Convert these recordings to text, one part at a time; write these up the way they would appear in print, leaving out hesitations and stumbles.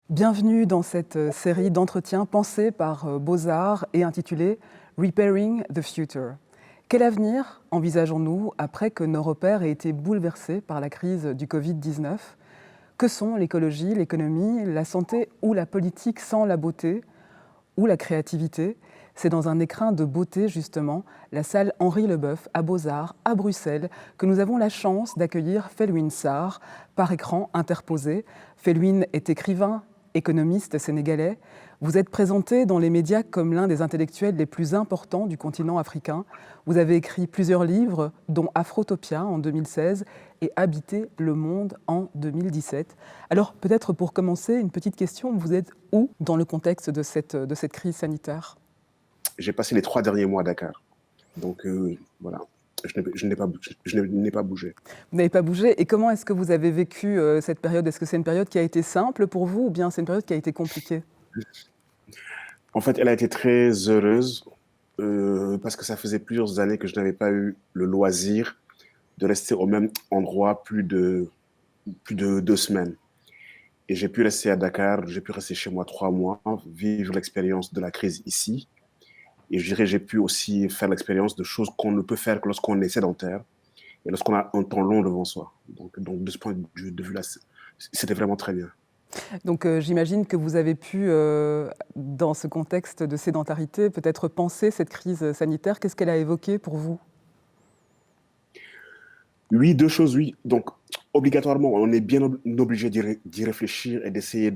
Bienvenue dans cette série d'entretiens pensés par Beaux-Arts et intitulée Repairing the Future. Quel avenir envisageons-nous après que nos repères aient été bouleversés par la crise du Covid-19 ? Que sont l'écologie, l'économie, la santé ou la politique sans la beauté ou la créativité ? C'est dans un écrin de beauté, justement, la salle Henri Leboeuf à Beaux-Arts, à Bruxelles, que nous avons la chance d'accueillir Felwine Sarr, par écran interposé. Felwine est écrivain, économiste sénégalais. Vous êtes présenté dans les médias comme l'un des intellectuels les plus importants du continent africain. Vous avez écrit plusieurs livres, dont Afrotopia en 2016 et Habiter le monde en 2017. Alors peut-être pour commencer, une petite question, vous êtes où dans le contexte de cette crise sanitaire ? J'ai passé les 3 derniers mois à Dakar. Donc voilà, je n'ai pas bougé. Vous n'avez pas bougé. Et comment est-ce que vous avez vécu cette période ? Est-ce que c'est une période qui a été simple pour vous ou bien c'est une période qui a été compliquée ? En fait, elle a été très heureuse parce que ça faisait plusieurs années que je n'avais pas eu le loisir de rester au même endroit plus de 2 semaines. Et j'ai pu rester à Dakar, j'ai pu rester chez moi 3 mois, vivre l'expérience de la crise ici. Et je dirais, j'ai pu aussi faire l'expérience de choses qu'on ne peut faire que lorsqu'on est sédentaire et lorsqu'on a un temps long devant soi. Donc de ce point de vue-là, c'était vraiment très bien. Donc j'imagine que vous avez pu, dans ce contexte de sédentarité, peut-être penser cette crise sanitaire. Qu'est-ce qu'elle a évoqué pour vous ? Oui, deux choses, oui. Donc, obligatoirement, on est bien obligé d'y réfléchir et d'essayer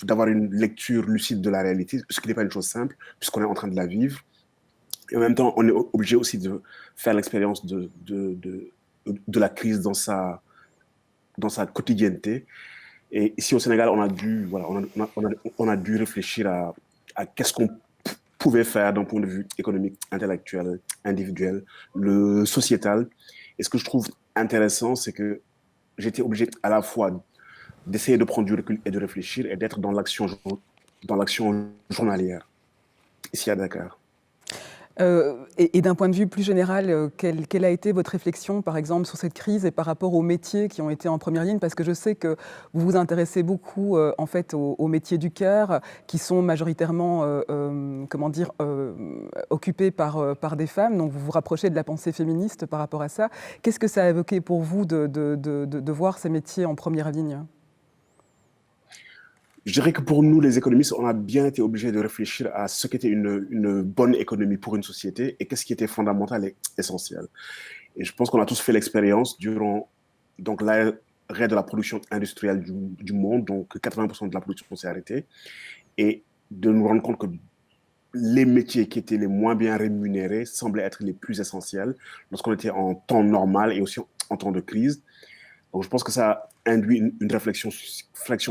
d'avoir une lecture lucide de la réalité, ce qui n'est pas une chose simple, puisqu'on est en train de la vivre. Et en même temps, on est obligé aussi de faire l'expérience de la crise dans sa quotidienneté. Et ici au Sénégal, on a dû réfléchir à qu'est-ce qu'on pouvait faire d'un point de vue économique, intellectuel, individuel, le sociétal. Et ce que je trouve intéressant, c'est que j'étais obligé à la fois d'essayer de prendre du recul et de réfléchir et d'être dans l'action journalière ici à Dakar. Et d'un point de vue plus général, quelle a été votre réflexion, par exemple, sur cette crise et par rapport aux métiers qui ont été en première ligne ? Parce que je sais que vous vous intéressez beaucoup, en fait, aux métiers du care, qui sont majoritairement, occupés par des femmes. Donc vous vous rapprochez de la pensée féministe par rapport à ça. Qu'est-ce que ça a évoqué pour vous de voir ces métiers en première ligne ? Je dirais que pour nous, les économistes, on a bien été obligés de réfléchir à ce qu'était une bonne économie pour une société et qu'est-ce qui était fondamental et essentiel. Et je pense qu'on a tous fait l'expérience durant donc, l'arrêt de la production industrielle du monde, donc 80% de la production s'est arrêtée, et de nous rendre compte que les métiers qui étaient les moins bien rémunérés semblaient être les plus essentiels lorsqu'on était en temps normal et aussi en temps de crise. Donc, je pense que ça induit une réflexion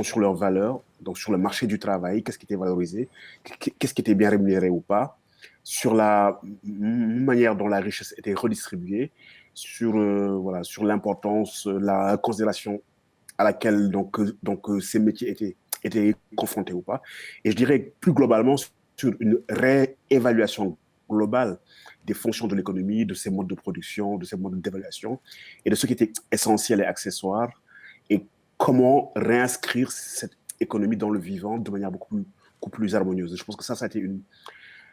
sur leurs valeurs, donc sur le marché du travail, qu'est-ce qui était valorisé, qu'est-ce qui était bien rémunéré ou pas, sur la manière dont la richesse était redistribuée, sur l'importance, la considération à laquelle ces métiers étaient confrontés ou pas. Et je dirais plus globalement sur une réévaluation globale des fonctions de l'économie, de ses modes de production, de ses modes d'évaluation et de ce qui était essentiel et accessoire et comment réinscrire cette économie dans le vivant de manière beaucoup plus harmonieuse. Et je pense que ça a été une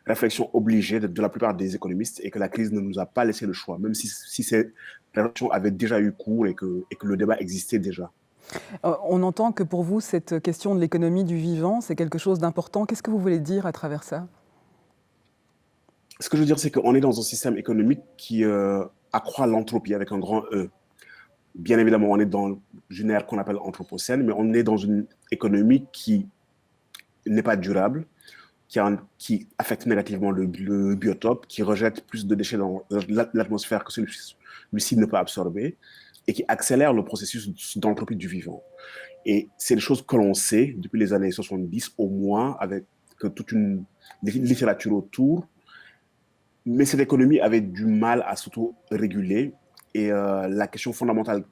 réflexion obligée de la plupart des économistes et que la crise ne nous a pas laissé le choix, même si ces réflexions avaient déjà eu cours et que le débat existait déjà. On entend que pour vous, cette question de l'économie du vivant, c'est quelque chose d'important. Qu'est-ce que vous voulez dire à travers ça ? Ce que je veux dire, c'est qu'on est dans un système économique qui accroît l'entropie avec un grand E. Bien évidemment, on est dans une ère qu'on appelle anthropocène, mais on est dans une économie qui n'est pas durable, qui affecte négativement le biotope, qui rejette plus de déchets dans l'atmosphère que celui-ci ne peut absorber, et qui accélère le processus d'entropie du vivant. Et c'est des choses que l'on sait depuis les années 70 au moins, avec toute une littérature autour, mais cette économie avait du mal à s'auto-réguler. Et la question fondamentale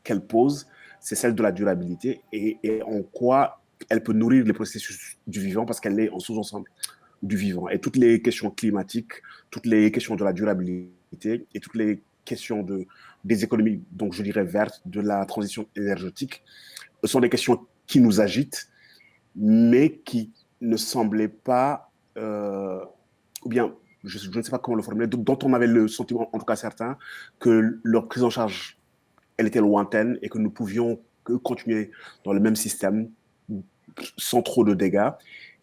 qu'elle pose, c'est celle de la durabilité et en quoi elle peut nourrir les processus du vivant parce qu'elle est en sous-ensemble du vivant. Et toutes les questions climatiques, toutes les questions de la durabilité et toutes les questions des économies, donc je dirais vertes, de la transition énergétique, sont des questions qui nous agitent, mais qui ne semblaient pas, ou bien, je ne sais pas comment le formuler, dont on avait le sentiment, en tout cas certains, que leur prise en charge, elle était lointaine et que nous pouvions continuer dans le même système sans trop de dégâts.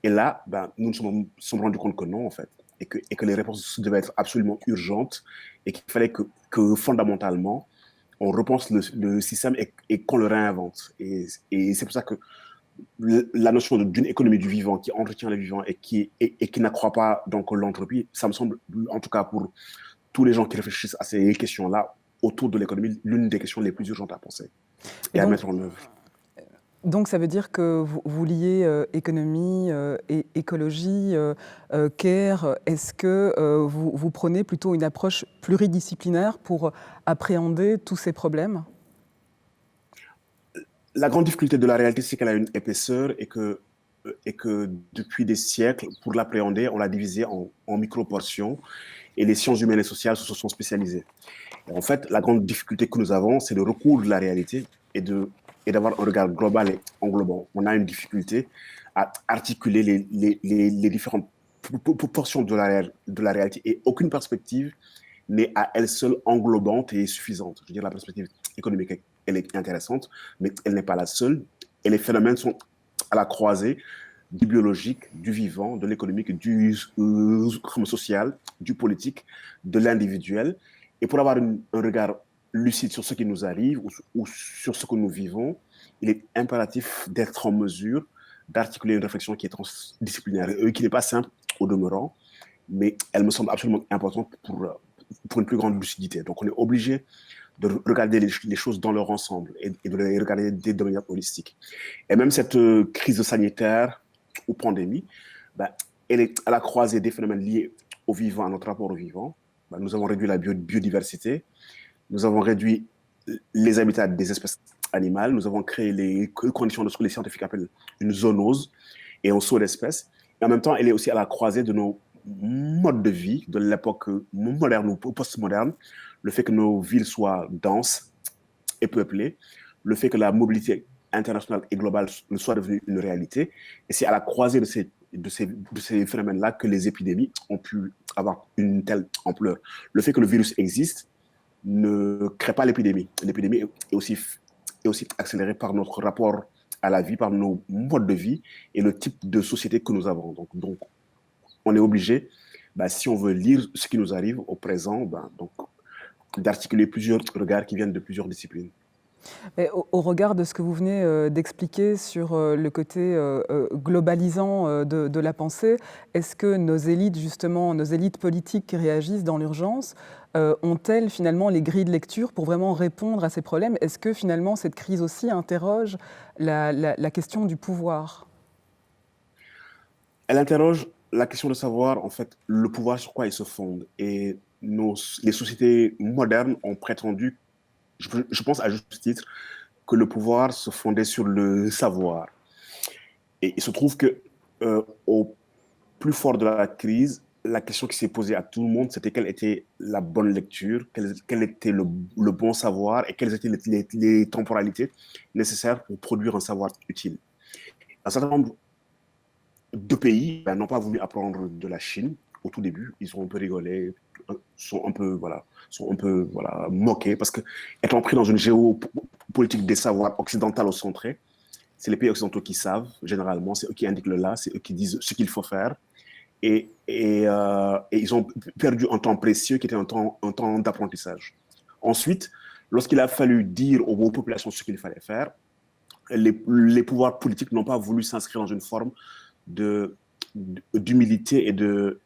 Et là, ben, nous nous sommes rendus compte que non, en fait, et que les réponses devaient être absolument urgentes et qu'il fallait que fondamentalement, on repense le système et qu'on le réinvente. Et c'est pour ça que la notion d'une économie du vivant qui entretient le vivant et qui n'accroît pas donc l'entropie, ça me semble, en tout cas pour tous les gens qui réfléchissent à ces questions-là, autour de l'économie, l'une des questions les plus urgentes à penser Et et à mettre en œuvre. donc ça veut dire que vous liez économie et écologie, care. Est-ce que vous prenez plutôt une approche pluridisciplinaire pour appréhender tous ces problèmes? La grande difficulté de la réalité, c'est qu'elle a une épaisseur et que depuis des siècles, pour l'appréhender, on l'a divisée en micro-portions et les sciences humaines et sociales se sont spécialisées. Et en fait, la grande difficulté que nous avons, c'est le recours de la réalité et d'avoir un regard global et englobant. On a une difficulté à articuler les différentes portions de la réalité et aucune perspective n'est à elle seule englobante et suffisante. Je veux dire, la perspective économique, elle est intéressante, mais elle n'est pas la seule. Et les phénomènes sont à la croisée du biologique, du vivant, de l'économique, du social, du politique, de l'individuel. Et pour avoir un regard lucide sur ce qui nous arrive ou sur ce que nous vivons, il est impératif d'être en mesure d'articuler une réflexion qui est transdisciplinaire et qui n'est pas simple au demeurant, mais elle me semble absolument importante pour une plus grande lucidité. Donc on est obligé de regarder les choses dans leur ensemble et de les regarder de manière holistique. Et même cette crise sanitaire ou pandémie, ben, elle est à la croisée des phénomènes liés au vivant, à notre rapport au vivant. Ben, nous avons réduit la biodiversité, nous avons réduit les habitats des espèces animales, nous avons créé les conditions de ce que les scientifiques appellent une zoonose et un saut d'espèces. Et en même temps, elle est aussi à la croisée de nos modes de vie, de l'époque moderne ou post-moderne, le fait que nos villes soient denses et peuplées, le fait que la mobilité internationale et globale soit devenue une réalité. Et c'est à la croisée de ces phénomènes-là que les épidémies ont pu avoir une telle ampleur. Le fait que le virus existe ne crée pas l'épidémie. L'épidémie est aussi accélérée par notre rapport à la vie, par nos modes de vie et le type de société que nous avons. Donc on est obligé, bah, si on veut lire ce qui nous arrive au présent, bah, donc, d'articuler plusieurs regards qui viennent de plusieurs disciplines. Et au regard de ce que vous venez d'expliquer sur le côté globalisant de la pensée, est-ce que nos élites, justement, nos élites politiques qui réagissent dans l'urgence, ont-elles finalement les grilles de lecture pour vraiment répondre à ces problèmes? Est-ce que finalement cette crise aussi interroge la question du pouvoir? Elle interroge la question de savoir, en fait, le pouvoir sur quoi il se fonde. Et les sociétés modernes ont prétendu, je pense à juste titre, que le pouvoir se fondait sur le savoir. Et il se trouve que au plus fort de la crise, la question qui s'est posée à tout le monde, c'était quelle était la bonne lecture, quel était le bon savoir et quelles étaient les temporalités nécessaires pour produire un savoir utile. Un certain nombre de pays ben, n'ont pas voulu apprendre de la Chine au tout début. Ils ont un peu rigolé, sont un peu voilà, moqués parce que étant pris dans une géopolitique des savoirs occidentalo-centrés, c'est les pays occidentaux qui savent, généralement, c'est eux qui indiquent le là, c'est eux qui disent ce qu'il faut faire. Et ils ont perdu un temps précieux qui était un temps d'apprentissage. Ensuite, lorsqu'il a fallu dire aux populations ce qu'il fallait faire, les pouvoirs politiques n'ont pas voulu s'inscrire dans une forme d'humilité et de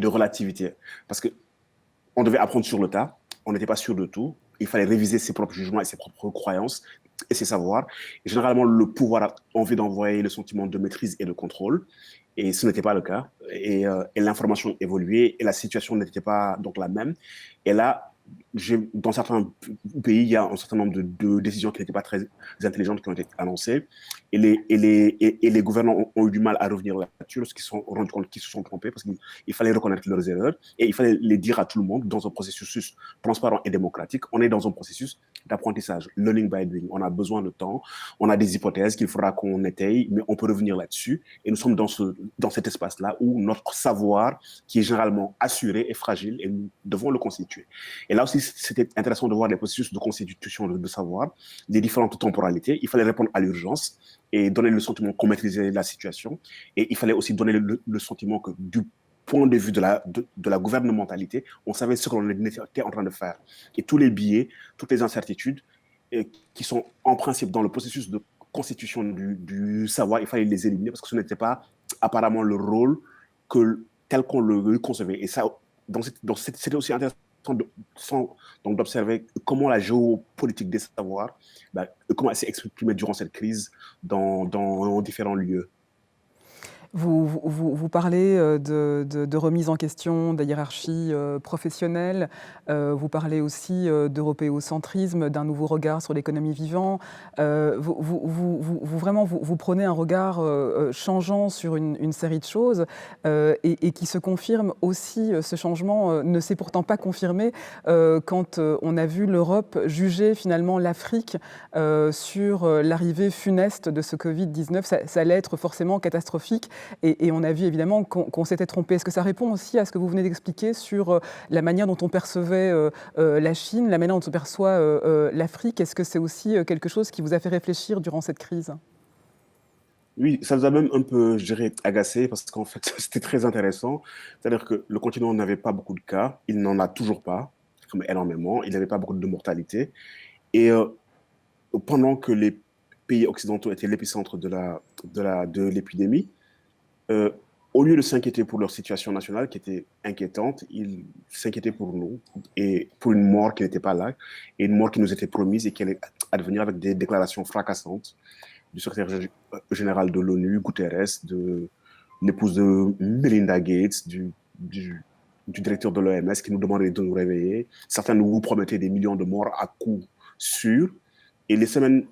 relativité. Parce qu'on devait apprendre sur le tas, on n'était pas sûr de tout, il fallait réviser ses propres jugements et ses propres croyances et ses savoirs. Et généralement, le pouvoir a envie d'envoyer le sentiment de maîtrise et de contrôle, et ce n'était pas le cas. Et l'information évoluait et la situation n'était pas donc la même. Et là, dans certains pays, il y a un certain nombre de décisions qui n'étaient pas très intelligentes qui ont été annoncées. Et les gouvernants ont eu du mal à revenir là-dessus lorsqu'ils se sont rendus compte qu'ils se sont trompés parce qu'il fallait reconnaître leurs erreurs et il fallait les dire à tout le monde dans un processus transparent et démocratique. On est dans un processus d'apprentissage, learning by doing. On a besoin de temps, on a des hypothèses qu'il faudra qu'on étaye, mais on peut revenir là-dessus. Et nous sommes dans cet espace-là où notre savoir, qui est généralement assuré, est fragile et nous devons le constituer. Et là aussi, c'était intéressant de voir les processus de constitution de savoir, les différentes temporalités. Il fallait répondre à l'urgence et donner le sentiment qu'on maîtrisait la situation. Et il fallait aussi donner le sentiment que du point de vue de la gouvernementalité, on savait ce qu'on était en train de faire. Et tous les biais, toutes les incertitudes qui sont en principe dans le processus de constitution du savoir, il fallait les éliminer parce que ce n'était pas apparemment le rôle tel qu'on le concevait. Et ça, c'était aussi intéressant d'observer comment la géopolitique des savoirs, comment elle s'est exprimée durant cette crise dans différents lieux. Vous parlez de remise en question des hiérarchies professionnelles, vous parlez aussi d'européocentrisme, d'un nouveau regard sur l'économie vivante. Vous prenez un regard changeant sur une série de choses et qui se confirme aussi, ce changement ne s'est pourtant pas confirmé quand on a vu l'Europe juger finalement l'Afrique sur l'arrivée funeste de ce Covid-19. Ça allait être forcément catastrophique. Et on a vu évidemment qu'on s'était trompé. Est-ce que ça répond aussi à ce que vous venez d'expliquer sur la manière dont on percevait la Chine, la manière dont on perçoit l'Afrique? Est-ce que c'est aussi quelque chose qui vous a fait réfléchir durant cette crise? Oui, ça nous a même un peu, je dirais, agacé parce qu'en fait, c'était très intéressant. C'est-à-dire que le continent n'avait pas beaucoup de cas, il n'en a toujours pas, comme énormément, il n'avait pas beaucoup de mortalité. Et pendant que les pays occidentaux étaient l'épicentre de l'épidémie, euh, au lieu de s'inquiéter pour leur situation nationale qui était inquiétante, ils s'inquiétaient pour nous et pour une mort qui n'était pas là et une mort qui nous était promise et qui allait advenir avec des déclarations fracassantes du secrétaire général de l'ONU, Guterres, de l'épouse de Melinda Gates, du directeur de l'OMS qui nous demandait de nous réveiller. Certains nous promettaient des millions de morts à coup sûr. Et les semaines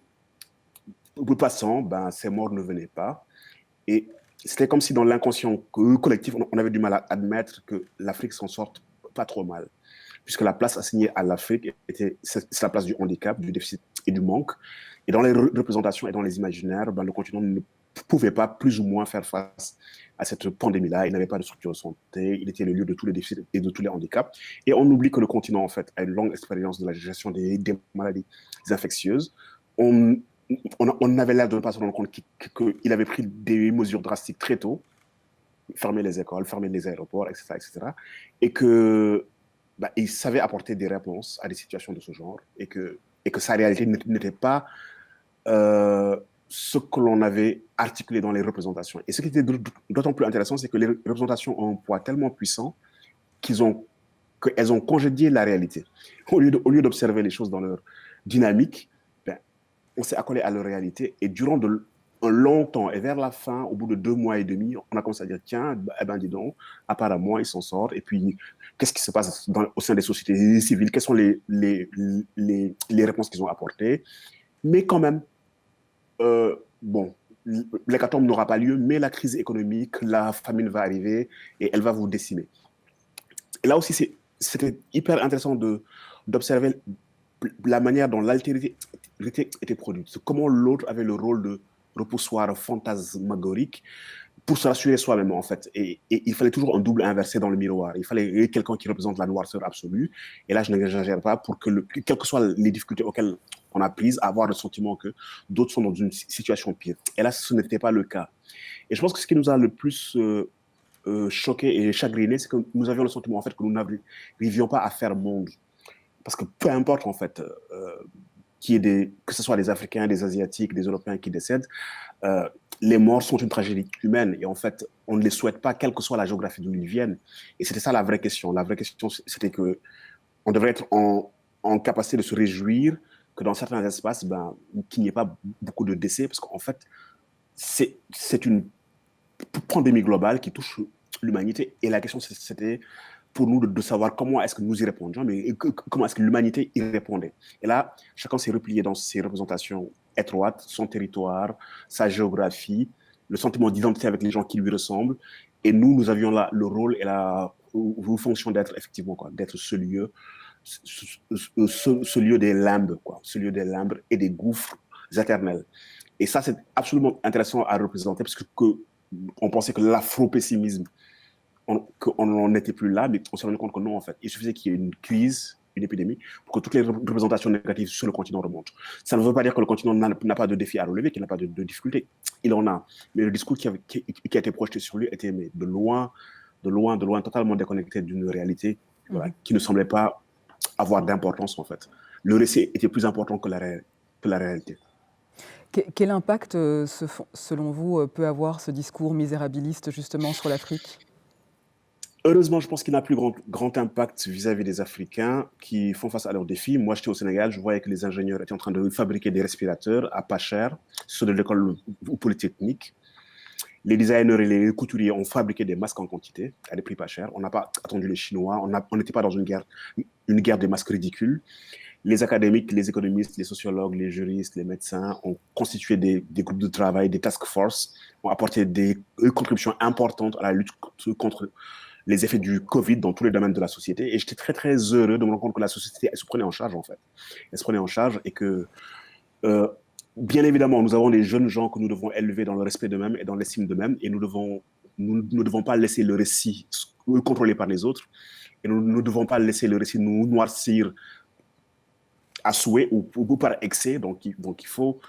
passant, ces morts ne venaient pas. Et c'était comme si dans l'inconscient collectif, on avait du mal à admettre que l'Afrique s'en sorte pas trop mal, puisque la place assignée à l'Afrique c'est la place du handicap, du déficit et du manque. Et dans les représentations et dans les imaginaires, le continent ne pouvait pas plus ou moins faire face à cette pandémie-là. Il n'avait pas de structure de santé, il était le lieu de tous les déficits et de tous les handicaps. Et on oublie que le continent, en fait, a une longue expérience de la gestion des maladies infectieuses. On avait l'air de ne pas se rendre compte qu'il avait pris des mesures drastiques très tôt, fermer les écoles, fermer les aéroports, etc., etc., et que il savait apporter des réponses à des situations de ce genre, et que sa réalité n'était pas ce que l'on avait articulé dans les représentations. Et ce qui était d'autant plus intéressant, c'est que les représentations ont un poids tellement puissant qu'elles ont congédié la réalité. Au lieu d'observer les choses dans leur dynamique, on s'est accolé à leur réalité et durant un long temps, et vers la fin, au bout de 2 mois et demi, on a commencé à dire, tiens, dis donc, apparemment, ils s'en sortent. Et puis, qu'est-ce qui se passe au sein des sociétés civiles? Quelles sont les réponses qu'ils ont apportées? Mais quand même, bon, l'hécatombe n'aura pas lieu, mais la crise économique, la famine va arriver et elle va vous décimer. Et là aussi, c'était hyper intéressant d'observer la manière dont l'altérité était produite. Comment l'autre avait le rôle de repoussoir fantasmagorique pour se rassurer soi-même, en fait. Et il fallait toujours un double inversé dans le miroir. Il fallait quelqu'un qui représente la noirceur absolue. Et là, je n'exagère pas, pour que, quelles que soient les difficultés auxquelles on a prises, avoir le sentiment que d'autres sont dans une situation pire. Et là, ce n'était pas le cas. Et je pense que ce qui nous a le plus choqué et chagriné, c'est que nous avions le sentiment, en fait, que nous n'arrivions pas à faire monde. Parce que peu importe, en fait, que ce soit des Africains, des Asiatiques, des Européens qui décèdent, les morts sont une tragédie humaine. Et en fait, on ne les souhaite pas, quelle que soit la géographie d'où ils viennent. Et c'était ça la vraie question. La vraie question, c'était qu'on devrait être en capacité de se réjouir que dans certains espaces, qu'il n'y ait pas beaucoup de décès, parce qu'en fait, c'est une pandémie globale qui touche l'humanité. Et la question, c'était pour nous de savoir comment est-ce que nous y répondions, mais comment est-ce que l'humanité y répondait. Et là, chacun s'est replié dans ses représentations étroites, son territoire, sa géographie, le sentiment d'identité avec les gens qui lui ressemblent. Et nous avions là le rôle et la fonction d'être effectivement, quoi, d'être ce lieu des limbes, quoi, ce lieu des limbes et des gouffres éternels. Et ça, c'est absolument intéressant à représenter parce on pensait que l'afro-pessimisme, qu'on n'en était plus là, mais on s'est rendu compte que non, en fait. Il suffisait qu'il y ait une crise, une épidémie, pour que toutes les représentations négatives sur le continent remontent. Ça ne veut pas dire que le continent n'a pas de défis à relever, qu'il n'a pas de difficultés. Il en a. Mais le discours qui a été projeté sur lui était de loin, totalement déconnecté d'une réalité qui ne semblait pas avoir d'importance, en fait. Le récit était plus important que la réalité. Quel impact, selon vous, peut avoir ce discours misérabiliste justement sur l'Afrique ? Heureusement, je pense qu'il n'a plus grand impact vis-à-vis des Africains qui font face à leurs défis. Moi, j'étais au Sénégal, je voyais que les ingénieurs étaient en train de fabriquer des respirateurs à pas cher, ceux de l'école polytechnique. Les designers et les couturiers ont fabriqué des masques en quantité, à des prix pas chers. On n'a pas attendu les Chinois, on n'était pas dans une guerre des masques ridicules. Les académiques, les économistes, les sociologues, les juristes, les médecins ont constitué des groupes de travail, des task forces, ont apporté des contributions importantes à la lutte contre les effets du Covid dans tous les domaines de la société. Et j'étais très, très heureux de me rendre compte que la société, elle se prenait en charge, en fait. Elle se prenait en charge et que, bien évidemment, nous avons des jeunes gens que nous devons élever dans le respect d'eux-mêmes et dans l'estime d'eux-mêmes. Et nous ne devons pas laisser le récit contrôlé par les autres. Et nous ne devons pas laisser le récit nous noircir à souhait ou par excès. Donc il faut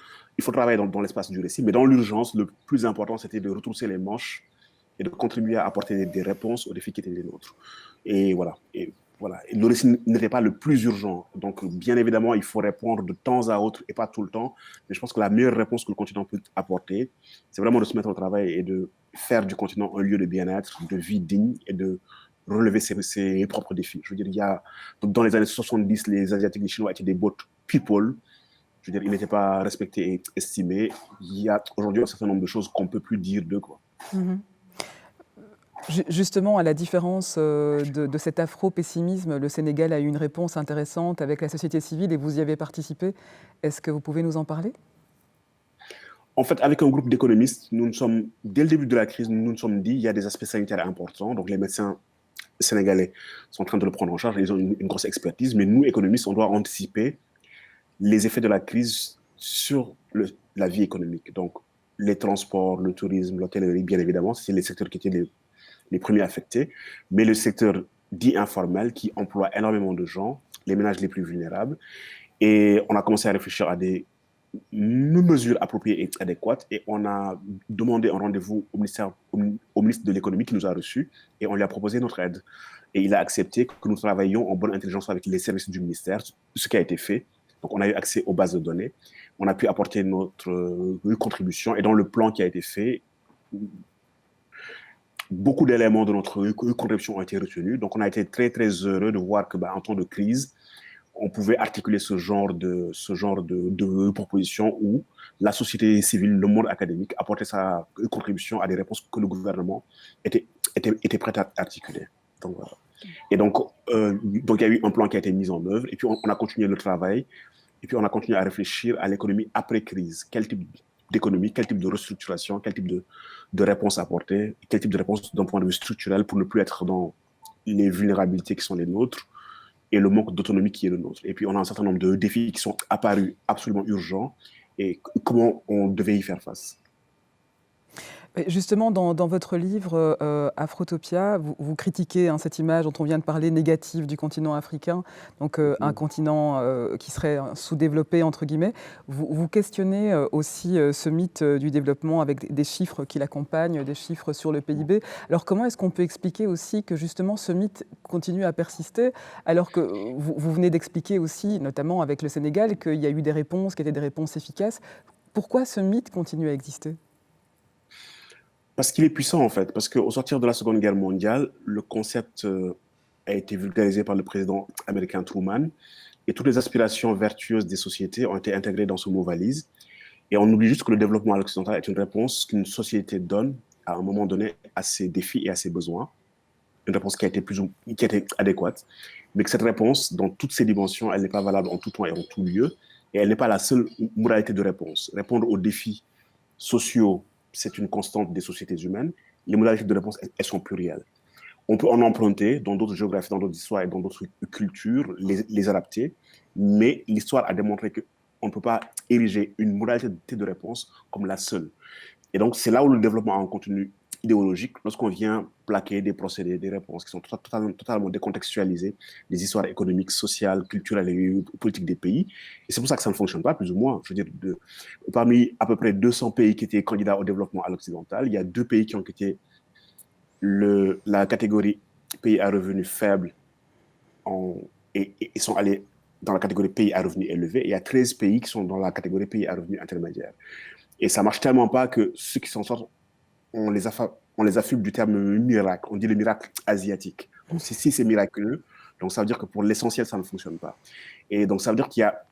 travailler dans l'espace du récit. Mais dans l'urgence, le plus important, c'était de retrousser les manches et de contribuer à apporter des réponses aux défis qui étaient les nôtres. Et voilà. Et le récit n'était pas le plus urgent. Donc, bien évidemment, il faut répondre de temps à autre et pas tout le temps. Mais je pense que la meilleure réponse que le continent peut apporter, c'est vraiment de se mettre au travail et de faire du continent un lieu de bien-être, de vie digne et de relever ses propres défis. Je veux dire, dans les années 70, les Asiatiques et les Chinois étaient des boat people. Je veux dire, ils n'étaient pas respectés et estimés. Il y a aujourd'hui un certain nombre de choses qu'on ne peut plus dire d'eux, quoi. Mm-hmm. Justement, à la différence de cet afro-pessimisme, le Sénégal a eu une réponse intéressante avec la société civile et vous y avez participé. Est-ce que vous pouvez nous en parler ? En fait, avec un groupe d'économistes, dès le début de la crise, nous nous sommes dit qu'il y a des aspects sanitaires importants. Donc, les médecins sénégalais sont en train de le prendre en charge. Ils ont une grosse expertise. Mais nous, économistes, on doit anticiper les effets de la crise sur la vie économique. Donc, les transports, le tourisme, l'hôtellerie, bien évidemment, c'est les secteurs qui étaient les premiers affectés. Mais le secteur dit informel, qui emploie énormément de gens, les ménages les plus vulnérables. Et on a commencé à réfléchir à des mesures appropriées et adéquates. Et on a demandé un rendez-vous au ministre de l'économie qui nous a reçus et on lui a proposé notre aide. Et il a accepté que nous travaillions en bonne intelligence avec les services du ministère, ce qui a été fait. Donc, on a eu accès aux bases de données. On a pu apporter notre contribution. Et dans le plan qui a été fait, beaucoup d'éléments de notre contribution ont été retenus. Donc, on a été très, très heureux de voir qu'en temps de crise, on pouvait articuler ce genre de propositions où la société civile, le monde académique apportait sa contribution à des réponses que le gouvernement était prêt à articuler. Donc, voilà. Et donc, il y a eu un plan qui a été mis en œuvre et puis on a continué le travail et puis on a continué à réfléchir à l'économie après-crise. Quel type d'économie, quel type de restructuration, quel type de réponse apporter, quel type de réponse d'un point de vue structurel pour ne plus être dans les vulnérabilités qui sont les nôtres et le manque d'autonomie qui est le nôtre. Et puis, on a un certain nombre de défis qui sont apparus absolument urgents et comment on devait y faire face. Justement, dans votre livre Afrotopia, vous critiquez cette image dont on vient de parler, négative du continent africain, donc un continent qui serait sous-développé, entre guillemets. Vous questionnez aussi ce mythe du développement avec des chiffres qui l'accompagnent, des chiffres sur le PIB. Alors comment est-ce qu'on peut expliquer aussi que justement ce mythe continue à persister, alors que vous venez d'expliquer aussi, notamment avec le Sénégal, qu'il y a eu des réponses qui étaient des réponses efficaces. Pourquoi ce mythe continue à exister ? Parce qu'il est puissant, en fait. Parce qu'au sortir de la Seconde Guerre mondiale, le concept a été vulgarisé par le président américain Truman et toutes les aspirations vertueuses des sociétés ont été intégrées dans ce mot valise. Et on oublie juste que le développement à l'occidental est une réponse qu'une société donne à un moment donné à ses défis et à ses besoins. une réponse qui a été qui a été adéquate, mais que cette réponse, dans toutes ses dimensions, elle n'est pas valable en tout temps et en tout lieu, et elle n'est pas la seule modalité de réponse. Répondre aux défis sociaux, c'est une constante des sociétés humaines. Les modalités de réponse, elles sont plurielles. On peut en emprunter dans d'autres géographies, dans d'autres histoires et dans d'autres cultures, les adapter, mais l'histoire a démontré qu'on ne peut pas ériger une modalité de réponse comme la seule. Et donc, c'est là où le développement a un contenu idéologique, lorsqu'on vient plaquer des procédés, des réponses qui sont totalement décontextualisées, des histoires économiques, sociales, culturelles et politiques des pays. Et c'est pour ça que ça ne fonctionne pas, plus ou moins. Je veux dire, parmi à peu près 200 pays qui étaient candidats au développement à l'occidental, il y a 2 pays qui ont été la catégorie pays à revenus faibles et sont allés dans la catégorie pays à revenus élevés. Et il y a 13 pays qui sont dans la catégorie pays à revenus intermédiaires. Et ça marche tellement pas que ceux qui s'en sortent, on les affuble du terme miracle. On dit le miracle asiatique. Donc, si c'est miraculeux, donc ça veut dire que pour l'essentiel, ça ne fonctionne pas. Et donc, ça veut dire qu'il y a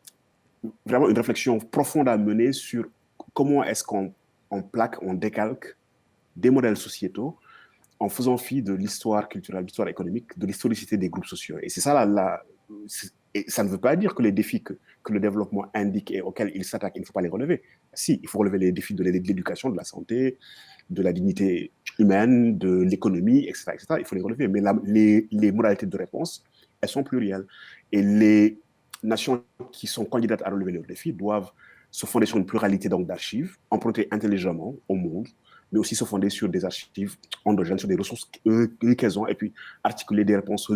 vraiment une réflexion profonde à mener sur comment est-ce qu'on plaque, on décalque des modèles sociétaux en faisant fi de l'histoire culturelle, de l'histoire économique, de l'historicité des groupes sociaux. Et c'est ça, et ça ne veut pas dire que les défis que le développement indique et auxquels il s'attaque, il ne faut pas les relever. Si, il faut relever les défis de l'éducation, de la santé, de la dignité humaine, de l'économie, etc., etc. Il faut les relever. Mais les modalités de réponse, elles sont plurielles. Et les nations qui sont candidates à relever leurs défis doivent se fonder sur une pluralité d'archives, emprunter intelligemment au monde, mais aussi se fonder sur des archives endogènes, sur des ressources qu'elles ont, et puis articuler des réponses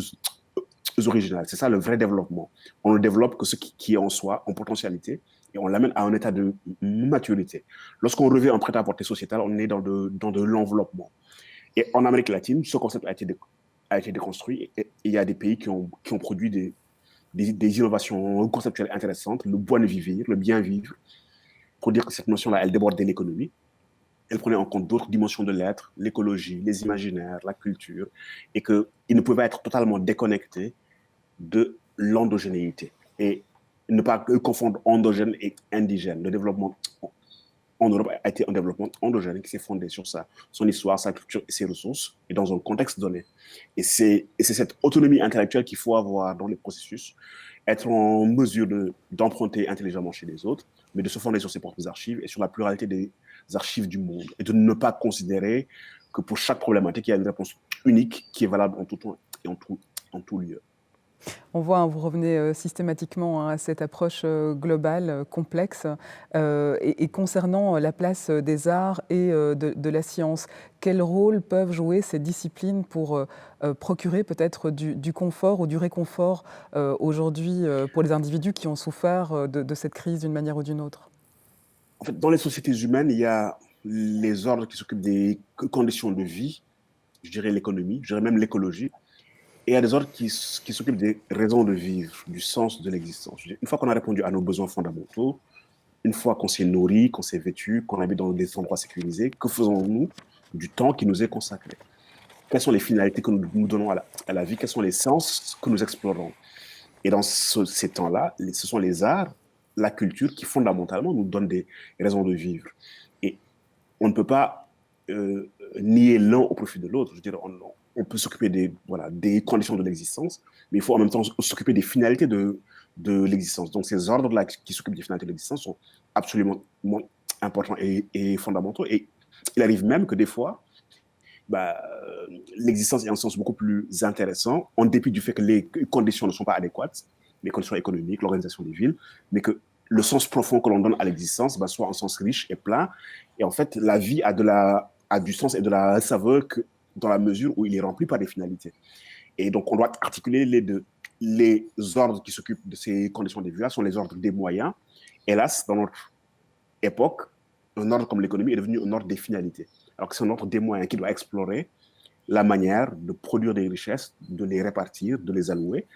originales. C'est ça le vrai développement. On ne développe que ce qui est en soi, en potentialité, et on l'amène à un état de maturité. Lorsqu'on revient en prêt-à-porter sociétal, on est dans de l'enveloppement. Et en Amérique latine, ce concept a été déconstruit, et il y a des pays qui ont produit des innovations conceptuelles intéressantes, le bon vivre, le bien vivre, pour dire que cette notion-là, elle déborde de l'économie. Elle prenait en compte d'autres dimensions de l'être, l'écologie, les imaginaires, la culture, et qu'ils ne pouvaient pas être totalement déconnectés de l'endogénéité. Et ne pas confondre endogène et indigène. Le développement en Europe a été un développement endogène qui s'est fondé sur son histoire, sa culture et ses ressources, et dans un contexte donné. Et c'est cette autonomie intellectuelle qu'il faut avoir dans les processus, être en mesure d'emprunter intelligemment chez les autres, mais de se fonder sur ses propres archives et sur la pluralité des archives du monde, et de ne pas considérer que pour chaque problématique, il y a une réponse unique qui est valable en tout temps et en tout lieu. On voit, vous revenez systématiquement à cette approche globale, complexe. Et concernant la place des arts et de la science, quel rôle peuvent jouer ces disciplines pour procurer peut-être du confort ou du réconfort aujourd'hui pour les individus qui ont souffert de cette crise d'une manière ou d'une autre? En fait, dans les sociétés humaines, il y a les ordres qui s'occupent des conditions de vie, je dirais l'économie, je dirais même l'écologie. Et il y a des ordres qui s'occupent des raisons de vivre, du sens de l'existence. Une fois qu'on a répondu à nos besoins fondamentaux, une fois qu'on s'est nourri, qu'on s'est vêtu, qu'on habite dans des endroits sécurisés, que faisons-nous du temps qui nous est consacré? Quelles sont les finalités que nous donnons à la vie? Quels sont les sens que nous explorons? Et dans ces temps-là, ce sont les arts, la culture qui fondamentalement nous donnent des raisons de vivre. Et on ne peut pas nier l'un au profit de l'autre. Je veux dire, on peut s'occuper des conditions de l'existence, mais il faut en même temps s'occuper des finalités de l'existence. Donc ces ordres-là qui s'occupent des finalités de l'existence sont absolument importants et fondamentaux. Et il arrive même que des fois, l'existence ait un sens beaucoup plus intéressant, en dépit du fait que les conditions ne sont pas adéquates, les conditions économiques, l'organisation des villes, mais que le sens profond que l'on donne à l'existence soit un sens riche et plein. Et en fait, la vie a du sens et de la saveur que dans la mesure où il est rempli par des finalités. Et donc, on doit articuler les deux. Les ordres qui s'occupent de ces conditions de vie sont les ordres des moyens. Hélas, dans notre époque, un ordre comme l'économie est devenu un ordre des finalités. Alors que c'est un ordre des moyens qui doit explorer la manière de produire des richesses, de les répartir, de les allouer.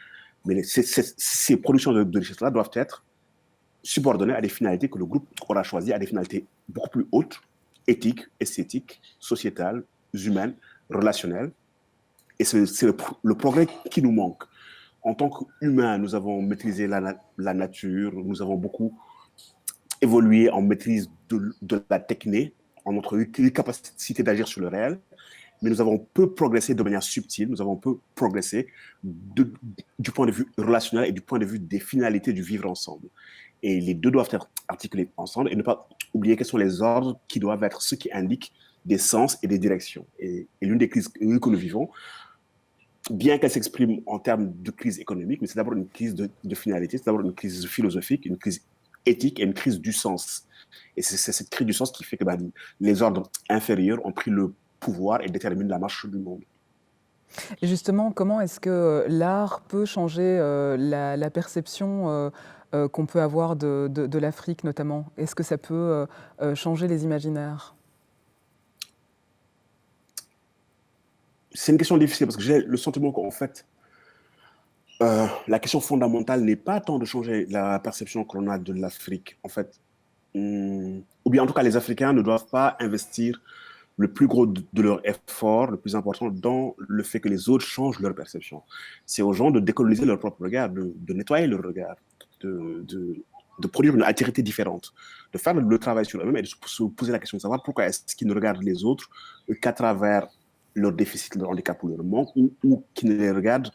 Mais ces productions de richesses-là doivent être subordonnées à des finalités que le groupe aura choisies, à des finalités beaucoup plus hautes, éthiques, esthétiques, sociétales, humaines, relationnelles. Et c'est le progrès qui nous manque. En tant qu'humains, nous avons maîtrisé la nature, nous avons beaucoup évolué en maîtrise de la techné, en notre capacité d'agir sur le réel. mais nous avons peu progressé de manière subtile, nous avons peu progressé du point de vue relationnel et du point de vue des finalités du vivre ensemble. Et les deux doivent être articulés ensemble et ne pas oublier quels sont les ordres qui doivent être ceux qui indiquent des sens et des directions. Et l'une des crises que nous vivons, bien qu'elle s'exprime en termes de crise économique, mais c'est d'abord une crise de finalité, c'est d'abord une crise philosophique, une crise éthique et une crise du sens. Et c'est cette crise du sens qui fait que les ordres inférieurs ont pris le pouvoir et déterminent la marche du monde. Et justement, comment est-ce que l'art peut changer la perception qu'on peut avoir de l'Afrique notamment? Est-ce que ça peut changer les imaginaires? C'est une question difficile parce que j'ai le sentiment qu'en fait, la question fondamentale n'est pas tant de changer la perception qu'on a de l'Afrique. En fait, ou bien en tout cas, les Africains ne doivent pas investir le plus gros de leur effort, le plus important, dans le fait que les autres changent leur perception. C'est aux gens de décoloniser leur propre regard, de nettoyer leur regard, de, de, de produire une altérité différente, de faire le travail sur eux-mêmes et de se poser la question de savoir pourquoi est-ce qu'ils ne regardent les autres qu'à travers leur déficit, leur handicap ou leur manque, ou qu'ils ne les regardent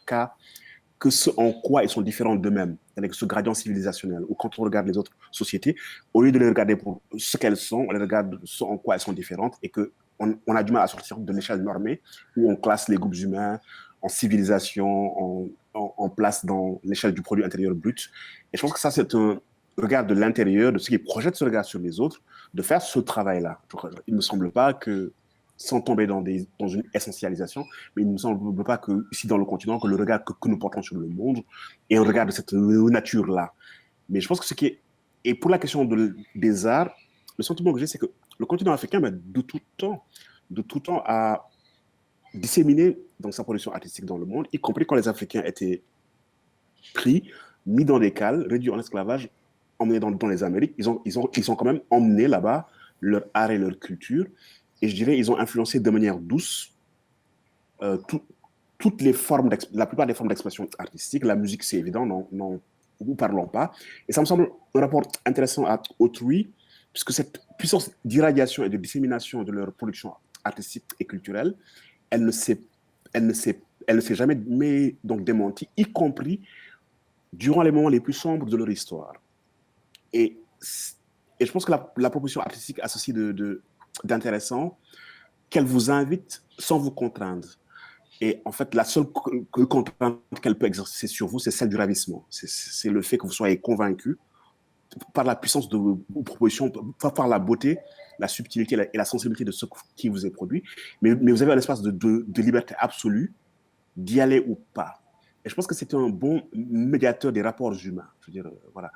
que ce en quoi ils sont différents d'eux-mêmes, avec ce gradient civilisationnel, ou quand on regarde les autres sociétés, au lieu de les regarder pour ce qu'elles sont, on les regarde ce en quoi elles sont différentes, et qu'on a du mal à sortir de l'échelle normée, où on classe les groupes humains en civilisation, en place dans l'échelle du produit intérieur brut. Et je pense que ça, c'est un regard de l'intérieur, de ceux qui projettent ce regard sur les autres, de faire ce travail-là. Il ne me semble pas que, sans tomber dans une essentialisation, mais il ne me semble pas que, ici dans le continent, que le regard que nous portons sur le monde est un regard de cette nature-là. Mais je pense que ce qui est... Et pour la question des arts, le sentiment que j'ai, c'est que le continent africain, de tout temps, a disséminé donc, sa production artistique dans le monde, y compris quand les Africains étaient pris, mis dans des cales, réduits en esclavage, emmenés dans les Amériques. Ils ont quand même emmené là-bas leur art et leur culture. Et je dirais, ils ont influencé de manière douce tout, toutes les formes, la plupart des formes d'expression artistique. La musique, c'est évident, non, nous parlons pas. Et ça me semble un rapport intéressant à autrui, puisque cette puissance d'irradiation et de dissémination de leur production artistique et culturelle, elle ne s'est, elle ne s'est, elle ne s'est jamais donc démentie, y compris durant les moments les plus sombres de leur histoire. Et, et je pense que la proposition artistique a ceci d'intéressant, qu'elle vous invite sans vous contraindre. Et en fait, la seule contrainte qu'elle peut exercer sur vous, c'est celle du ravissement. C'est le fait que vous soyez convaincu par la puissance de vos propositions, par la beauté, la subtilité et la sensibilité de ce qui vous est produit. Mais vous avez un espace de liberté absolue d'y aller ou pas. Et je pense que c'est un bon médiateur des rapports humains. Je veux dire, voilà.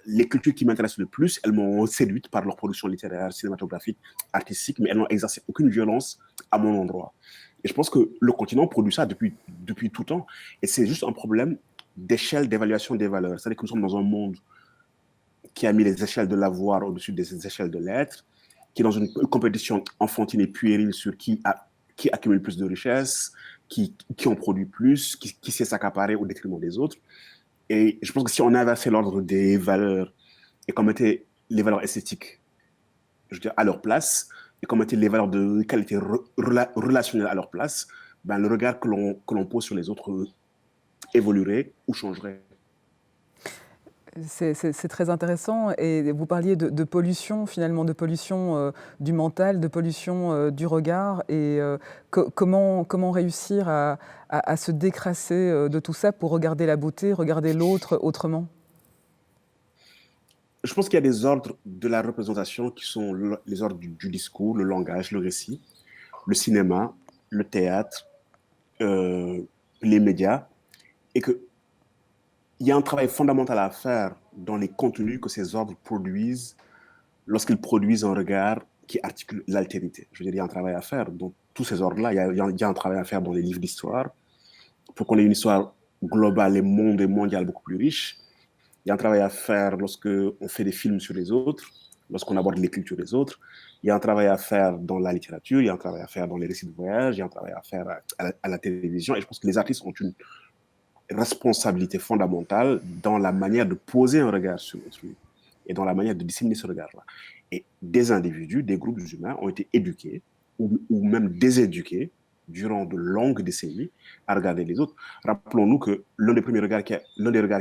Les cultures qui m'intéressent le plus, elles m'ont séduite par leur production littéraire, cinématographique, artistique, mais elles n'ont exercé aucune violence à mon endroit. Et je pense que le continent produit ça depuis tout temps. Et c'est juste un problème d'échelle d'évaluation des valeurs. C'est-à-dire que nous sommes dans un monde qui a mis les échelles de l'avoir au-dessus des échelles de l'être, qui est dans une compétition enfantine et puérile sur qui accumule plus de richesses, qui en produit plus, qui sait s'accaparer au détriment des autres. Et je pense que si on inversait l'ordre des valeurs et qu'on mettait les valeurs esthétiques, je veux dire, à leur place, et qu'on mettait les valeurs de qualité relationnelle à leur place, ben, le regard que l'on pose sur les autres évoluerait ou changerait. C'est très intéressant et vous parliez de pollution finalement, de pollution du mental, de pollution du regard et comment réussir à se décrasser de tout ça pour regarder la beauté, regarder l'autre autrement? Je pense qu'il y a des ordres de la représentation qui sont les ordres du discours, le langage, le récit, le cinéma, le théâtre, euh, les médias, et qu'il y a un travail fondamental à faire dans les contenus que ces ordres produisent lorsqu'ils produisent un regard qui articule l'altérité. Je veux dire, il y a un travail à faire dans tous ces ordres-là. Il y a un travail à faire dans les livres d'histoire pour qu'on ait une histoire globale et mondiale beaucoup plus riche. Il y a un travail à faire lorsque on fait des films sur les autres, lorsqu'on aborde les cultures des autres. Il y a un travail à faire dans la littérature, il y a un travail à faire dans les récits de voyage, il y a un travail à faire à la télévision. Et je pense que les artistes ont une responsabilité fondamentale dans la manière de poser un regard sur autrui et dans la manière de disséminer ce regard-là. Et des individus, des groupes humains ont été éduqués ou même déséduqués durant de longues décennies à regarder les autres. Rappelons-nous que l'un des regards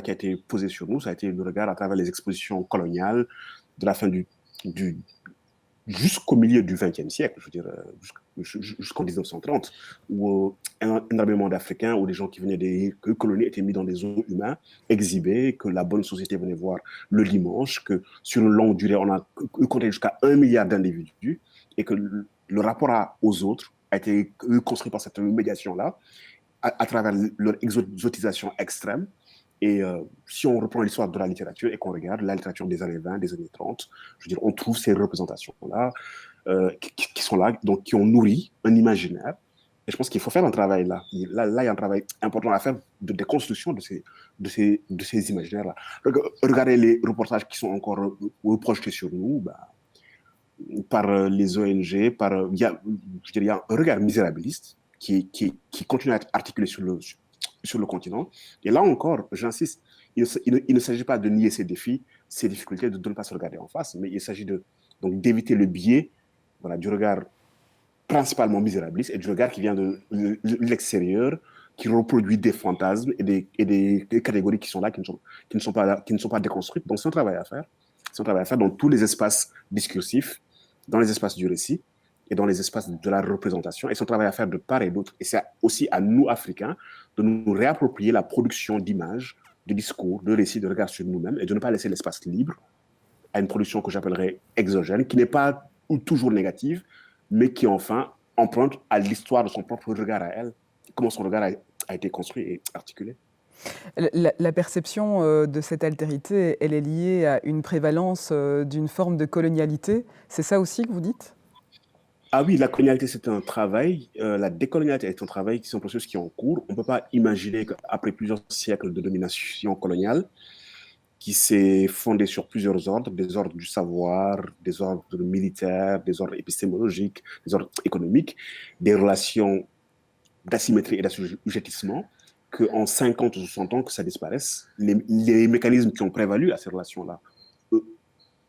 qui a été posé sur nous, ça a été le regard à travers les expositions coloniales de la fin du jusqu'au milieu du XXe siècle, je veux dire, jusqu'en 1930, où énormément d'Africains ou des gens qui venaient des colonies étaient mis dans des zoos humains, exhibés, que la bonne société venait voir le dimanche, que sur une longue durée, on a compté jusqu'à 1 milliard d'individus, et que le rapport aux autres a été construit par cette médiation-là, à travers leur exotisation extrême. Et si on reprend l'histoire de la littérature et qu'on regarde la littérature des années 20, des années 30, je veux dire, on trouve ces représentations-là qui sont là, donc qui ont nourri un imaginaire. Et je pense qu'il faut faire un travail là. Là, il y a un travail important à faire de déconstruction de ces imaginaires-là. Regardez les reportages qui sont encore projetés sur nous, bah, par les ONG, il y a un regard misérabiliste qui continue à être articulé sur le continent. Et là encore, j'insiste, il ne s'agit pas de nier ces défis, ces difficultés, de ne pas se regarder en face, mais il s'agit donc d'éviter le biais, voilà, du regard principalement misérabiliste et du regard qui vient de l'extérieur, qui reproduit des fantasmes et des catégories qui sont là, qui ne sont pas déconstruites. Donc, c'est un travail à faire. C'est un travail à faire dans tous les espaces discursifs, dans les espaces du récit et dans les espaces de la représentation. Et c'est un travail à faire de part et d'autre. Et c'est aussi à nous, Africains, de nous réapproprier la production d'images, de discours, de récits, de regards sur nous-mêmes et de ne pas laisser l'espace libre à une production que j'appellerais exogène, qui n'est pas toujours négative, mais qui enfin emprunte à l'histoire de son propre regard à elle, comment son regard a été construit et articulé. La perception de cette altérité, elle est liée à une prévalence d'une forme de colonialité. C'est ça aussi que vous dites ? Ah oui, la colonialité, c'est un travail. La décolonialité est un travail qui est un processus qui est en cours. On ne peut pas imaginer qu'après plusieurs siècles de domination coloniale, qui s'est fondé sur plusieurs ordres, des ordres du savoir, des ordres militaires, des ordres épistémologiques, des ordres économiques, des relations d'asymétrie et d'assujettissement, qu'en 50 ou 60 ans, que ça disparaisse. Les mécanismes qui ont prévalu à ces relations-là,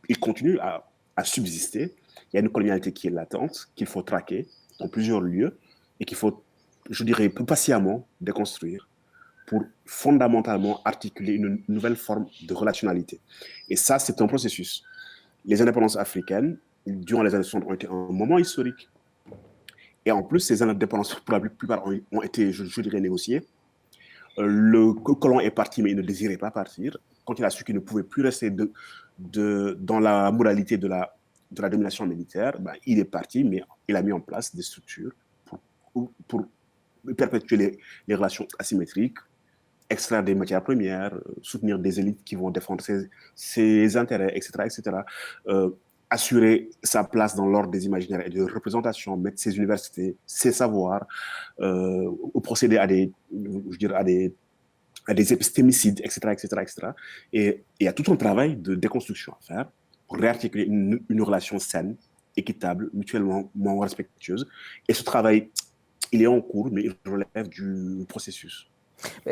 ils continuent à subsister. Il y a une colonialité qui est latente, qu'il faut traquer dans plusieurs lieux et qu'il faut, je dirais, patiemment déconstruire pour fondamentalement articuler une nouvelle forme de relationnalité. Et ça, c'est un processus. Les indépendances africaines, durant les années 60, ont été un moment historique. Et en plus, ces indépendances, pour la plupart, ont été, je dirais, négociées. Le colon est parti, mais il ne désirait pas partir. Quand il a su qu'il ne pouvait plus rester dans la moralité de la domination militaire, ben, il est parti, mais il a mis en place des structures pour perpétuer les relations asymétriques, extraire des matières premières, soutenir des élites qui vont défendre ses intérêts, etc., etc. Assurer sa place dans l'ordre des imaginaires et de représentation, mettre ses universités, ses savoirs, procéder à des épistémicides, etc., etc., etc. Et il y a tout un travail de déconstruction à faire pour réarticuler une relation saine, équitable, mutuellement respectueuse. Et ce travail, il est en cours, mais il relève du processus.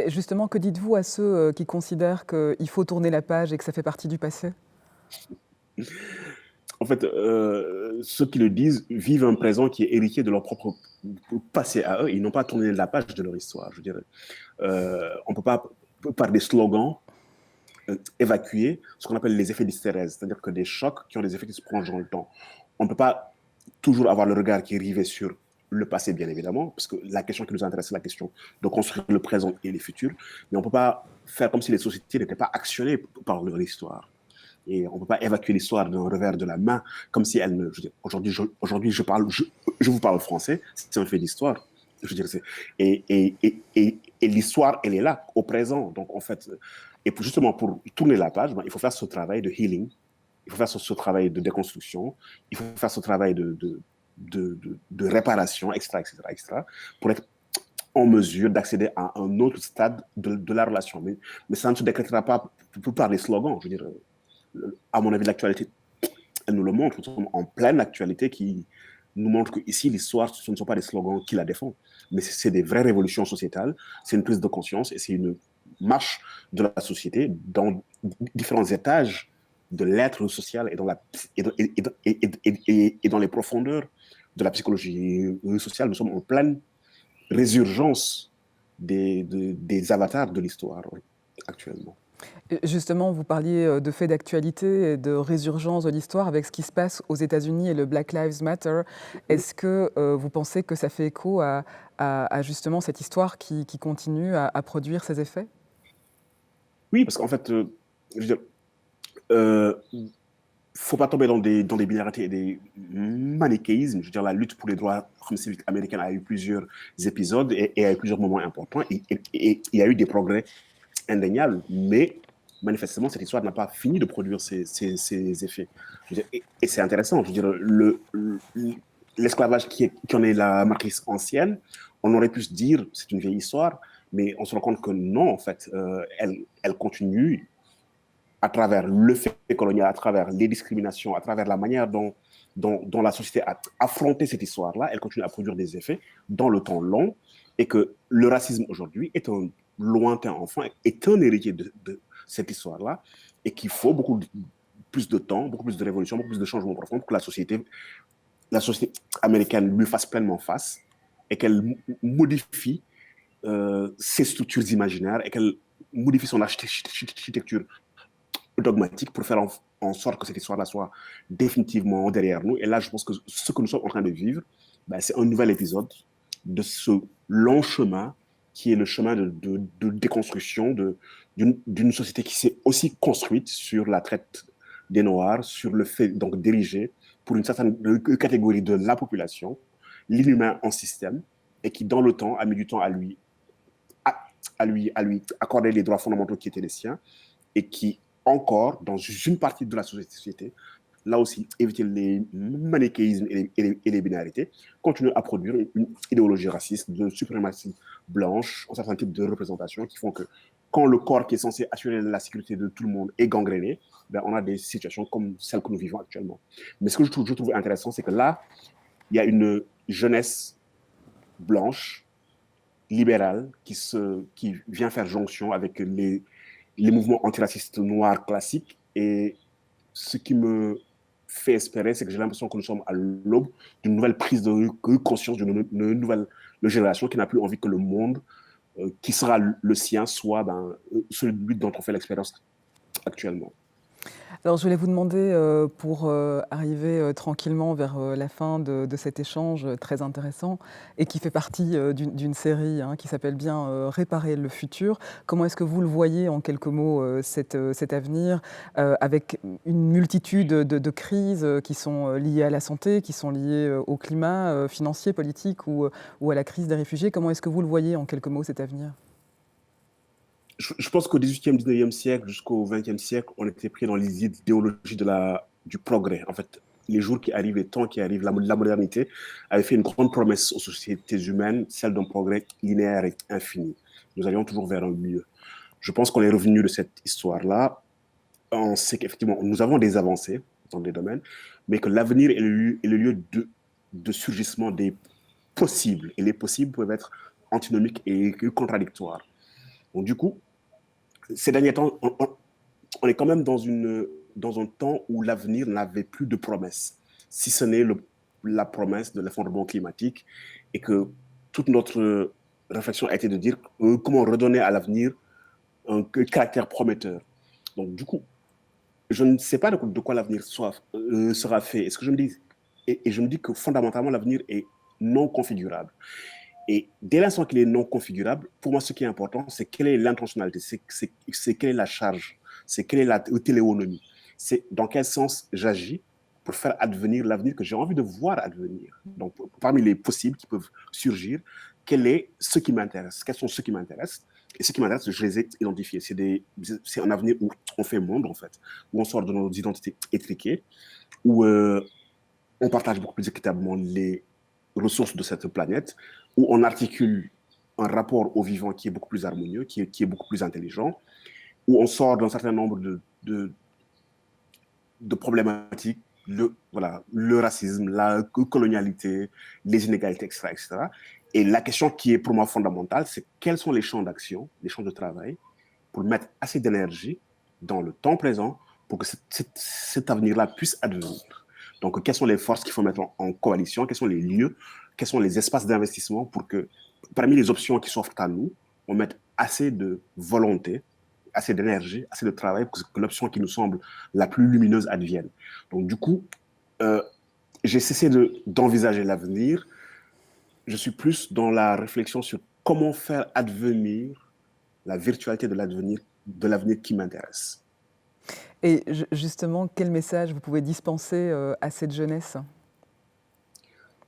Justement, que dites-vous à ceux qui considèrent qu'il faut tourner la page et que ça fait partie du passé ? En fait, ceux qui le disent vivent un présent qui est héritier de leur propre passé à eux. Ils n'ont pas tourné la page de leur histoire, je dirais. On ne peut pas, par des slogans, évacuer ce qu'on appelle les effets d'hystérèse, c'est-à-dire que des chocs qui ont des effets qui se prolongent dans le temps. On ne peut pas toujours avoir le regard qui est rivé sur le passé, bien évidemment, parce que la question qui nous intéresse, c'est la question de construire le présent et les futurs, mais on ne peut pas faire comme si les sociétés n'étaient pas actionnées par leur histoire. Et on ne peut pas évacuer l'histoire d'un revers de la main comme si elle ne... Aujourd'hui, je vous parle français, c'est un fait d'histoire. Je veux dire, et l'histoire, elle est là, au présent. Donc, en fait, et justement, pour tourner la page, ben, il faut faire ce travail de healing, il faut faire ce travail de déconstruction, il faut faire ce travail de réparation, etc., etc., etc., pour être en mesure d'accéder à un autre stade de la relation. Mais ça ne se décrétera pas par les slogans. Je veux dire, à mon avis, l'actualité, elle nous le montre. Nous sommes en pleine actualité qui nous montre qu'ici, l'histoire, ce ne sont pas des slogans qui la défendent, mais c'est des vraies révolutions sociétales, c'est une prise de conscience et c'est une marche de la société dans différents étages de l'être social et dans les profondeurs de la psychologie sociale. Nous sommes en pleine résurgence des avatars de l'histoire actuellement. Et justement, vous parliez de faits d'actualité et de résurgence de l'histoire avec ce qui se passe aux États-Unis et le Black Lives Matter. Est-ce que vous pensez que ça fait écho à justement cette histoire qui continue à produire ses effets? Oui, parce qu'en fait, je veux dire, faut pas tomber dans des binarités et des manichéismes. Je veux dire, la lutte pour les droits civiques américains a eu plusieurs épisodes et a eu plusieurs moments importants. Et il y a eu des progrès indéniables, mais manifestement, cette histoire n'a pas fini de produire ses effets. Je veux dire, et c'est intéressant. Je veux dire, l'esclavage qui en est la matrice ancienne, on aurait pu se dire c'est une vieille histoire, mais on se rend compte que non, en fait, elle continue à travers le fait colonial, à travers les discriminations, à travers la manière dont la société a affronté cette histoire-là, elle continue à produire des effets dans le temps long, et que le racisme aujourd'hui est un lointain enfant, est un héritier de cette histoire-là, et qu'il faut beaucoup plus de temps, beaucoup plus de révolution, beaucoup plus de changements profonds pour que la société américaine lui fasse pleinement face et qu'elle modifie ses structures imaginaires et qu'elle modifie son architecture dogmatique pour faire en sorte que cette histoire-là soit définitivement derrière nous. Et là, je pense que ce que nous sommes en train de vivre, ben, c'est un nouvel épisode de ce long chemin qui est le chemin de déconstruction d'une société qui s'est aussi construite sur la traite des Noirs, sur le fait donc diriger pour une certaine catégorie de la population l'inhumain en système et qui, dans le temps, a mis du temps à lui accorder les droits fondamentaux qui étaient les siens et qui, encore, dans une partie de la société, là aussi, éviter les manichéismes et les binarités, continue à produire une idéologie raciste de suprématie blanche, un certain type de représentation qui font que quand le corps qui est censé assurer la sécurité de tout le monde est gangréné, ben on a des situations comme celles que nous vivons actuellement. Mais ce que je trouve intéressant, c'est que là, il y a une jeunesse blanche, libérale, qui vient faire jonction avec les mouvements antiracistes noirs classiques. Et ce qui me fait espérer, c'est que j'ai l'impression que nous sommes à l'aube d'une nouvelle prise de conscience, d'une nouvelle génération qui n'a plus envie que le monde qui sera le sien soit celui dont on fait l'expérience actuellement. Alors, je voulais vous demander, pour arriver tranquillement vers la fin de cet échange très intéressant et qui fait partie d'une série hein, qui s'appelle bien Réparer le futur, comment est-ce que vous le voyez en quelques mots, cet avenir, avec une multitude de crises qui sont liées à la santé, qui sont liées au climat financier, politique ou à la crise des réfugiés? Comment est-ce que vous le voyez en quelques mots, cet avenir? Je pense qu'au 18e, 19e siècle jusqu'au 20e siècle, on était pris dans les idéologies du progrès. En fait, les jours qui arrivent, les temps qui arrivent, la modernité avait fait une grande promesse aux sociétés humaines, celle d'un progrès linéaire et infini. Nous allions toujours vers un mieux. Je pense qu'on est revenu de cette histoire-là. On sait qu'effectivement, nous avons des avancées dans des domaines, mais que l'avenir est le lieu de surgissement des possibles. Et les possibles peuvent être antinomiques et contradictoires. Donc, du coup, ces derniers temps, on est quand même dans un temps où l'avenir n'avait plus de promesses, si ce n'est la promesse de l'effondrement climatique, et que toute notre réflexion a été de dire comment redonner à l'avenir un caractère prometteur. Donc, du coup, je ne sais pas de quoi l'avenir sera fait. Et, ce que je me dis, et je me dis que fondamentalement, l'avenir est non configurable. Et dès l'instant qu'il est non configurable, pour moi, ce qui est important, c'est quelle est l'intentionnalité, c'est quelle est la charge, c'est quelle est la téléonomie, c'est dans quel sens j'agis pour faire advenir l'avenir que j'ai envie de voir advenir. Donc, parmi les possibles qui peuvent surgir, quel est ce qui m'intéresse, quels sont ceux qui m'intéressent. Et ce qui m'intéresse, je les ai identifiés. C'est un avenir où on fait monde, en fait, où on sort de nos identités étriquées, où on partage beaucoup plus équitablement les ressources de cette planète, où on articule un rapport au vivant qui est beaucoup plus harmonieux, qui est beaucoup plus intelligent, où on sort d'un certain nombre de problématiques, voilà, le racisme, la colonialité, les inégalités, etc., etc. Et la question qui est pour moi fondamentale, c'est quels sont les champs d'action, les champs de travail, pour mettre assez d'énergie dans le temps présent pour que cet avenir-là puisse advenir. Donc, quelles sont les forces qu'il faut mettre en coalition, quels sont les lieux, quels sont les espaces d'investissement pour que parmi les options qui s'offrent à nous, on mette assez de volonté, assez d'énergie, assez de travail pour que l'option qui nous semble la plus lumineuse advienne. Donc, du coup, euh, j'ai cessé d'envisager l'avenir. Je suis plus dans la réflexion sur comment faire advenir la virtualité de l'avenir qui m'intéresse. Et justement, quel message vous pouvez dispenser à cette jeunesse?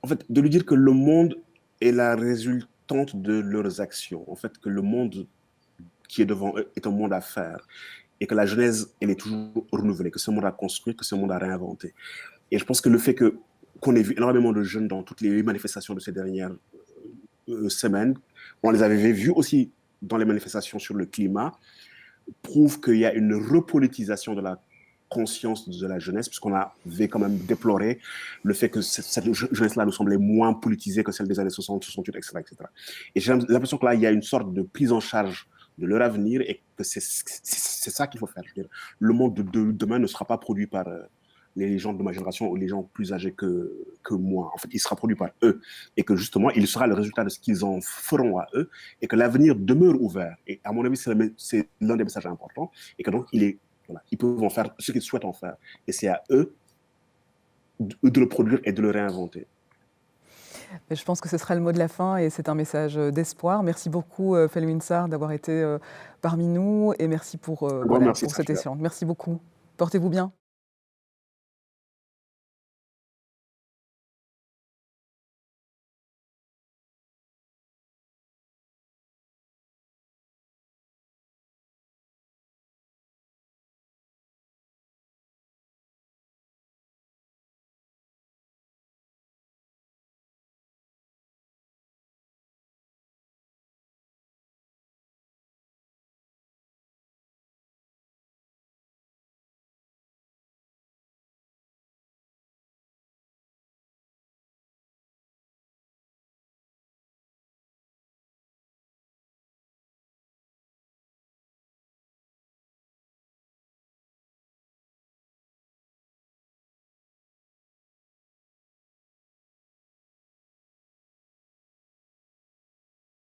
En fait, de lui dire que le monde est la résultante de leurs actions. En fait, que le monde qui est devant eux est un monde à faire et que la Genèse, elle est toujours renouvelée, que ce monde à construire, que ce monde à réinventer. Et je pense que le fait qu'on ait vu énormément de jeunes dans toutes les manifestations de ces dernières semaines, on les avait vus aussi dans les manifestations sur le climat, prouve qu'il y a une repolitisation de la conscience de la jeunesse, puisqu'on avait quand même déploré le fait que cette jeunesse-là nous semblait moins politisée que celle des années 60, 68, etc. etc. Et j'ai l'impression que là, il y a une sorte de prise en charge de leur avenir et que c'est ça qu'il faut faire. Je veux dire, le monde de demain ne sera pas produit par les gens de ma génération ou les gens plus âgés que moi. En fait, il sera produit par eux et que justement, il sera le résultat de ce qu'ils en feront à eux et que l'avenir demeure ouvert. Et à mon avis, c'est l'un des messages importants et que donc, voilà, ils peuvent en faire ce qu'ils souhaitent en faire. Et c'est à eux de le produire et de le réinventer. Je pense que ce sera le mot de la fin et c'est un message d'espoir. Merci beaucoup, Felwine Sarr, d'avoir été parmi nous et merci pour, Un grand voilà, merci, pour cet Safia. échange. Merci beaucoup. Portez-vous bien.